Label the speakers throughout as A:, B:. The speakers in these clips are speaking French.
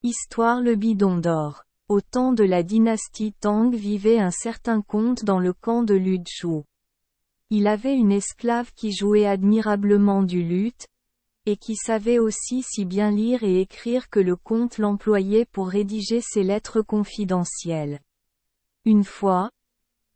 A: Histoire Le Bidon d'Or. Au temps de la dynastie Tang vivait un certain comte dans le camp de Luchu. Il avait une esclave qui jouait admirablement du luth, et qui savait aussi si bien lire et écrire que le comte l'employait pour rédiger ses lettres confidentielles. Une fois,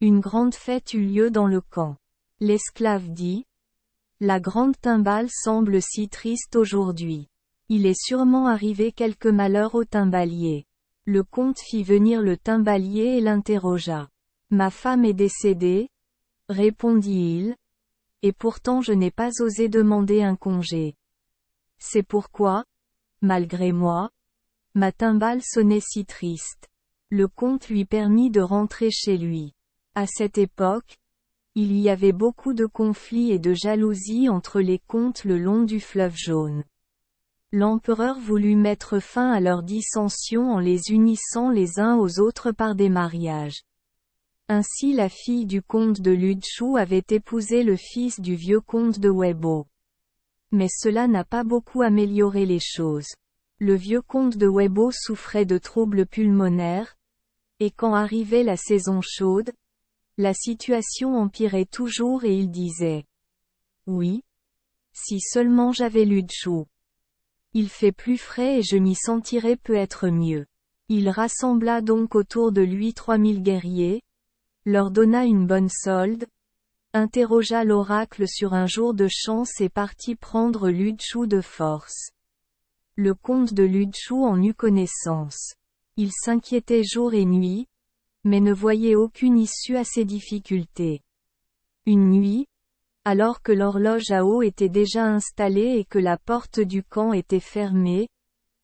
A: une grande fête eut lieu dans le camp. L'esclave dit: « La grande timbale semble si triste aujourd'hui. Il est sûrement arrivé quelque malheur au timbalier. » Le comte fit venir le timbalier et l'interrogea. « Ma femme est décédée, » répondit-il, « et pourtant je n'ai pas osé demander un congé. C'est pourquoi, malgré moi, ma timbale sonnait si triste. » Le comte lui permit de rentrer chez lui. À cette époque, il y avait beaucoup de conflits et de jalousies entre les comtes le long du fleuve Jaune. L'empereur voulut mettre fin à leurs dissensions en les unissant les uns aux autres par des mariages. Ainsi la fille du comte de Luchu avait épousé le fils du vieux comte de Weibo. Mais cela n'a pas beaucoup amélioré les choses. Le vieux comte de Weibo souffrait de troubles pulmonaires, et quand arrivait la saison chaude, la situation empirait toujours et il disait: « Oui, si seulement j'avais Luchu. Il fait plus frais et je m'y sentirais peut-être mieux. » Il rassembla donc autour de lui 3000 guerriers, leur donna une bonne solde, interrogea l'oracle sur un jour de chance et partit prendre Luchu de force. Le comte de Luchu en eut connaissance. Il s'inquiétait jour et nuit, mais ne voyait aucune issue à ses difficultés. Une nuit, alors que l'horloge à eau était déjà installée et que la porte du camp était fermée,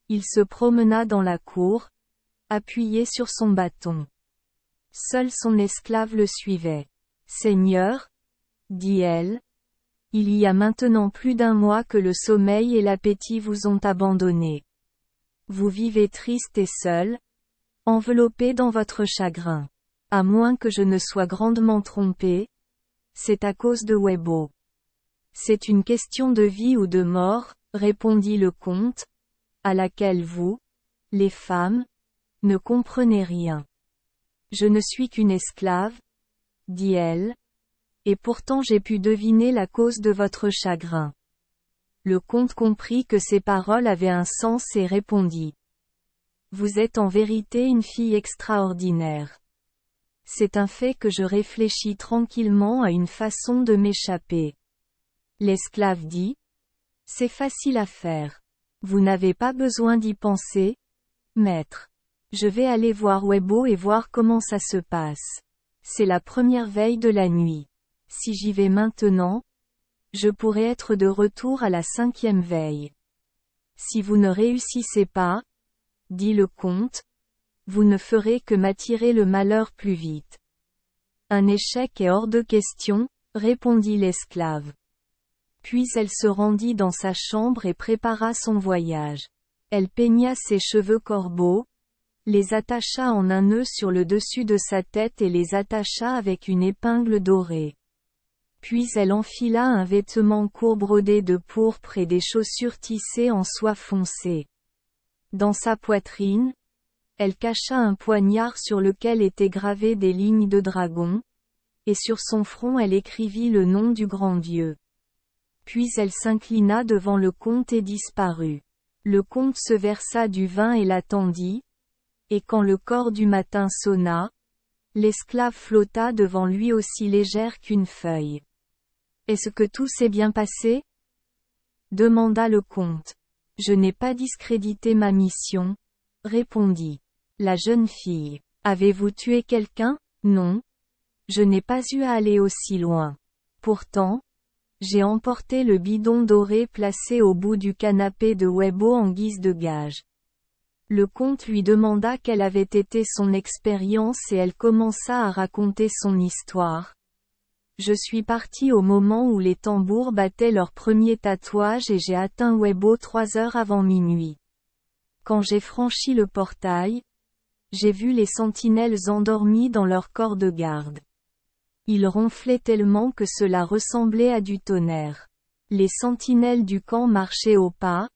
A: il se promena dans la cour, appuyé sur son bâton. Seul son esclave le suivait. « Seigneur, » dit-elle, « il y a maintenant plus d'un mois que le sommeil et l'appétit vous ont abandonné. Vous vivez triste et seul, enveloppé dans votre chagrin. À moins que je ne sois grandement trompé, c'est à cause de Weibo. »« C'est une question de vie ou de mort, » répondit le comte, « à laquelle vous, les femmes, ne comprenez rien. »« Je ne suis qu'une esclave, » dit-elle, « et pourtant j'ai pu deviner la cause de votre chagrin. » Le comte comprit que ces paroles avaient un sens et répondit: « Vous êtes en vérité une fille extraordinaire. C'est un fait que je réfléchis tranquillement à une façon de m'échapper. » L'esclave dit: « C'est facile à faire. Vous n'avez pas besoin d'y penser, maître. Je vais aller voir Weibo et voir comment ça se passe. C'est la première veille de la nuit. Si j'y vais maintenant, je pourrai être de retour à la 5e veille. Si vous ne réussissez pas, » dit le comte, « vous ne ferez que m'attirer le malheur plus vite. »« Un échec est hors de question, » répondit l'esclave. Puis elle se rendit dans sa chambre et prépara son voyage. Elle peigna ses cheveux corbeaux, les attacha en un nœud sur le dessus de sa tête et les attacha avec une épingle dorée. Puis elle enfila un vêtement court brodé de pourpre et des chaussures tissées en soie foncée. Dans sa poitrine, elle cacha un poignard sur lequel étaient gravées des lignes de dragon, et sur son front elle écrivit le nom du grand Dieu. Puis elle s'inclina devant le comte et disparut. Le comte se versa du vin et l'attendit, et quand le corps du matin sonna, l'esclave flotta devant lui aussi légère qu'une feuille. « Est-ce que tout s'est bien passé ? » demanda le comte. « Je n'ai pas discrédité ma mission, » répondit la jeune fille. « Avez-vous tué quelqu'un ? » ? « Non. Je n'ai pas eu à aller aussi loin. Pourtant, j'ai emporté le bidon doré placé au bout du canapé de Weibo en guise de gage. » Le comte lui demanda quelle avait été son expérience et elle commença à raconter son histoire. « Je suis parti au moment où les tambours battaient leur premier tatouage et j'ai atteint Weibo 3 heures avant minuit. Quand j'ai franchi le portail, j'ai vu les sentinelles endormis dans leur corps de garde. Ils ronflaient tellement que cela ressemblait à du tonnerre. Les sentinelles du camp marchaient au pas,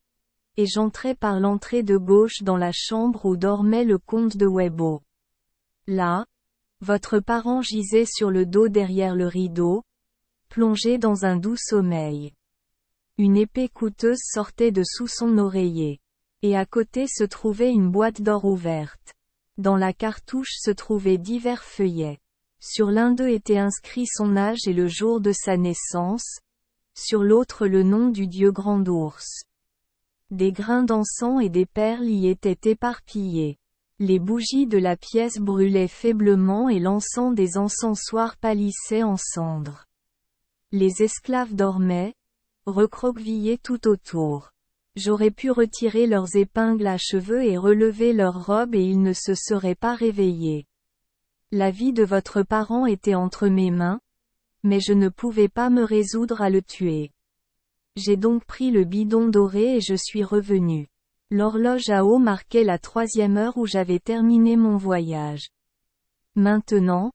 A: et j'entrai par l'entrée de gauche dans la chambre où dormait le comte de Webo. Là, votre parent gisait sur le dos derrière le rideau, plongé dans un doux sommeil. Une épée coûteuse sortait de sous son oreiller. Et à côté se trouvait une boîte d'or ouverte. Dans la cartouche se trouvaient divers feuillets. Sur l'un d'eux était inscrit son âge et le jour de sa naissance, sur l'autre le nom du dieu grand ours. Des grains d'encens et des perles y étaient éparpillés. Les bougies de la pièce brûlaient faiblement et l'encens des encensoirs pâlissait en cendres. Les esclaves dormaient, recroquevillés tout autour. J'aurais pu retirer leurs épingles à cheveux et relever leurs robes et ils ne se seraient pas réveillés. La vie de votre parent était entre mes mains, mais je ne pouvais pas me résoudre à le tuer. J'ai donc pris le bidon doré et je suis revenu. L'horloge à eau marquait la 3e heure où j'avais terminé mon voyage. Maintenant,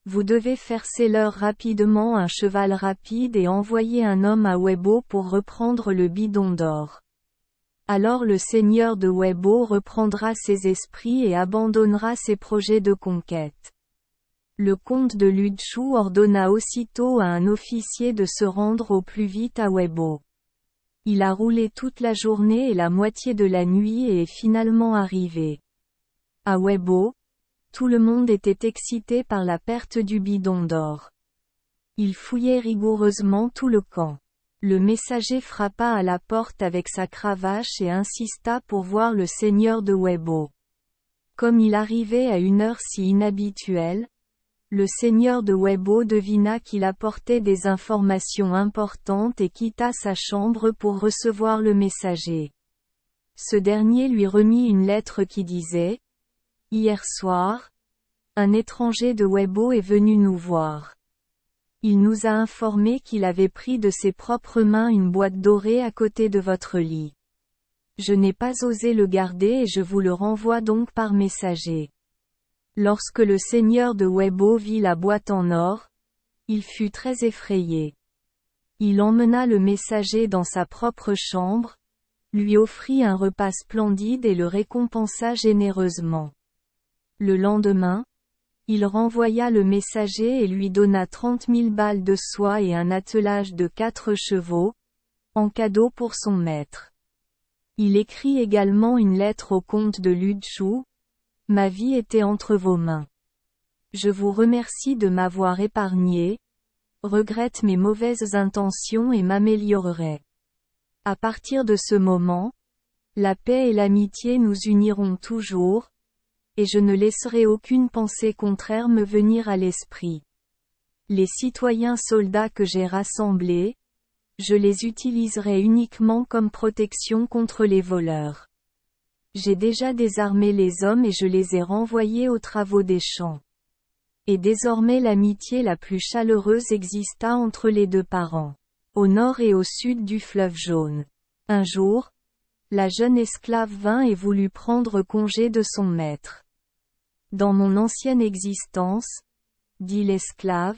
A: vous devez faire l'heure rapidement un cheval rapide et envoyer un homme à Webo pour reprendre le bidon d'or. Alors le seigneur de Webo reprendra ses esprits et abandonnera ses projets de conquête. Le comte de Ludshu ordonna aussitôt à un officier de se rendre au plus vite à Webo. Il a roulé toute la journée et la moitié de la nuit et est finalement arrivé. À Webo, tout le monde était excité par la perte du bidon d'or. Il fouillait rigoureusement tout le camp. Le messager frappa à la porte avec sa cravache et insista pour voir le seigneur de Webo. Comme il arrivait à une heure si inhabituelle, le seigneur de Webo devina qu'il apportait des informations importantes et quitta sa chambre pour recevoir le messager. Ce dernier lui remit une lettre qui disait « Hier soir, un étranger de Webo est venu nous voir. Il nous a informé qu'il avait pris de ses propres mains une boîte dorée à côté de votre lit. Je n'ai pas osé le garder et je vous le renvoie donc par messager. » Lorsque le seigneur de Webo vit la boîte en or, il fut très effrayé. Il emmena le messager dans sa propre chambre, lui offrit un repas splendide et le récompensa généreusement. Le lendemain, il renvoya le messager et lui donna 30 000 balles de soie et un attelage de 4 chevaux, en cadeau pour son maître. Il écrit également une lettre au comte de Ludshu. Ma vie était entre vos mains. Je vous remercie de m'avoir épargné, regrette mes mauvaises intentions et m'améliorerai. À partir de ce moment, la paix et l'amitié nous uniront toujours, et je ne laisserai aucune pensée contraire me venir à l'esprit. Les citoyens soldats que j'ai rassemblés, je les utiliserai uniquement comme protection contre les voleurs. J'ai déjà désarmé les hommes et je les ai renvoyés aux travaux des champs. Et désormais l'amitié la plus chaleureuse exista entre les deux parents, au nord et au sud du fleuve jaune. Un jour, la jeune esclave vint et voulut prendre congé de son maître. Dans mon ancienne existence, dit l'esclave,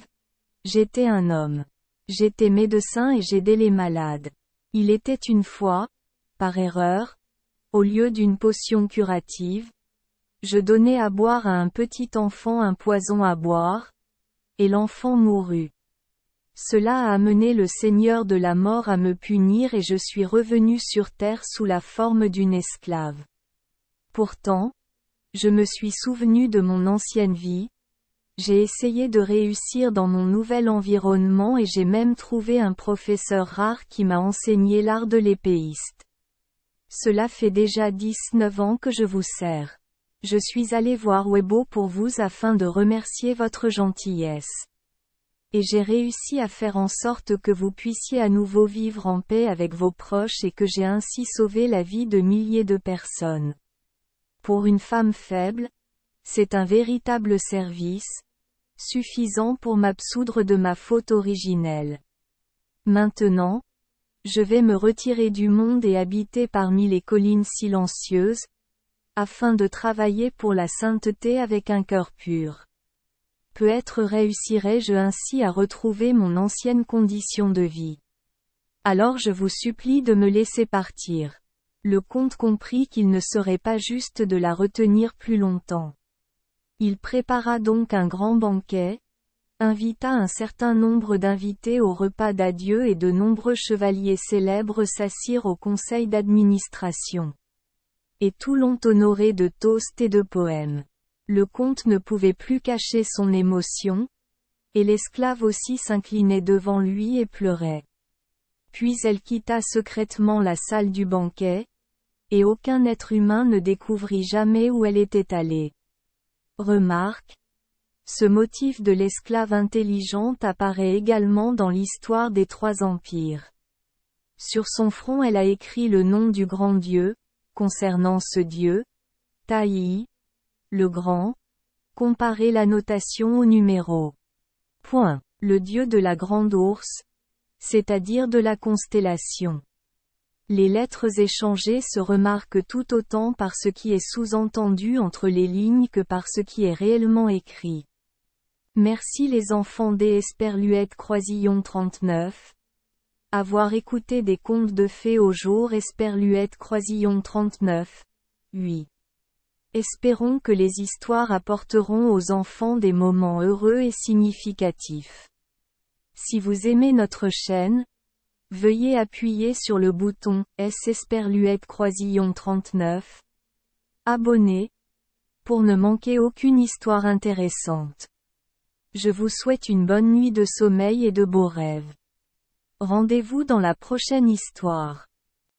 A: j'étais un homme. J'étais médecin et j'aidais les malades. Il était une fois, par erreur, au lieu d'une potion curative, je donnai à boire à un petit enfant un poison à boire, et l'enfant mourut. Cela a amené le Seigneur de la mort à me punir et je suis revenu sur terre sous la forme d'une esclave. Pourtant, je me suis souvenu de mon ancienne vie, j'ai essayé de réussir dans mon nouvel environnement et j'ai même trouvé un professeur rare qui m'a enseigné l'art de l'épéiste. Cela fait déjà 19 ans que je vous sers. Je suis allé voir Webo pour vous afin de remercier votre gentillesse. Et j'ai réussi à faire en sorte que vous puissiez à nouveau vivre en paix avec vos proches et que j'ai ainsi sauvé la vie de milliers de personnes. Pour une femme faible, c'est un véritable service, suffisant pour m'absoudre de ma faute originelle. Maintenant, je vais me retirer du monde et habiter parmi les collines silencieuses, afin de travailler pour la sainteté avec un cœur pur. Peut-être réussirai-je ainsi à retrouver mon ancienne condition de vie. Alors je vous supplie de me laisser partir. Le comte comprit qu'il ne serait pas juste de la retenir plus longtemps. Il prépara donc un grand banquet, invita un certain nombre d'invités au repas d'adieu et de nombreux chevaliers célèbres s'assirent au conseil d'administration. Et tout l'ont honoré de toasts et de poèmes. Le comte ne pouvait plus cacher son émotion, et l'esclave aussi s'inclinait devant lui et pleurait. Puis elle quitta secrètement la salle du banquet, et aucun être humain ne découvrit jamais où elle était allée. Remarque. Ce motif de l'esclave intelligente apparaît également dans l'histoire des trois empires. Sur son front elle a écrit le nom du grand dieu, concernant ce dieu, Taï, le grand, comparez la notation au numéro. Point. Le dieu de la grande ours, c'est-à-dire de la constellation. Les lettres échangées se remarquent tout autant par ce qui est sous-entendu entre les lignes que par ce qui est réellement écrit. Merci les enfants des Esperluette Croisillon 39. Avoir écouté des contes de fées au jour Esperluette Croisillon 39. 8. Espérons que les histoires apporteront aux enfants des moments heureux et significatifs. Si vous aimez notre chaîne, veuillez appuyer sur le bouton S Esperluette Croisillon 39. Abonner, pour ne manquer aucune histoire intéressante. Je vous souhaite une bonne nuit de sommeil et de beaux rêves. Rendez-vous dans la prochaine histoire.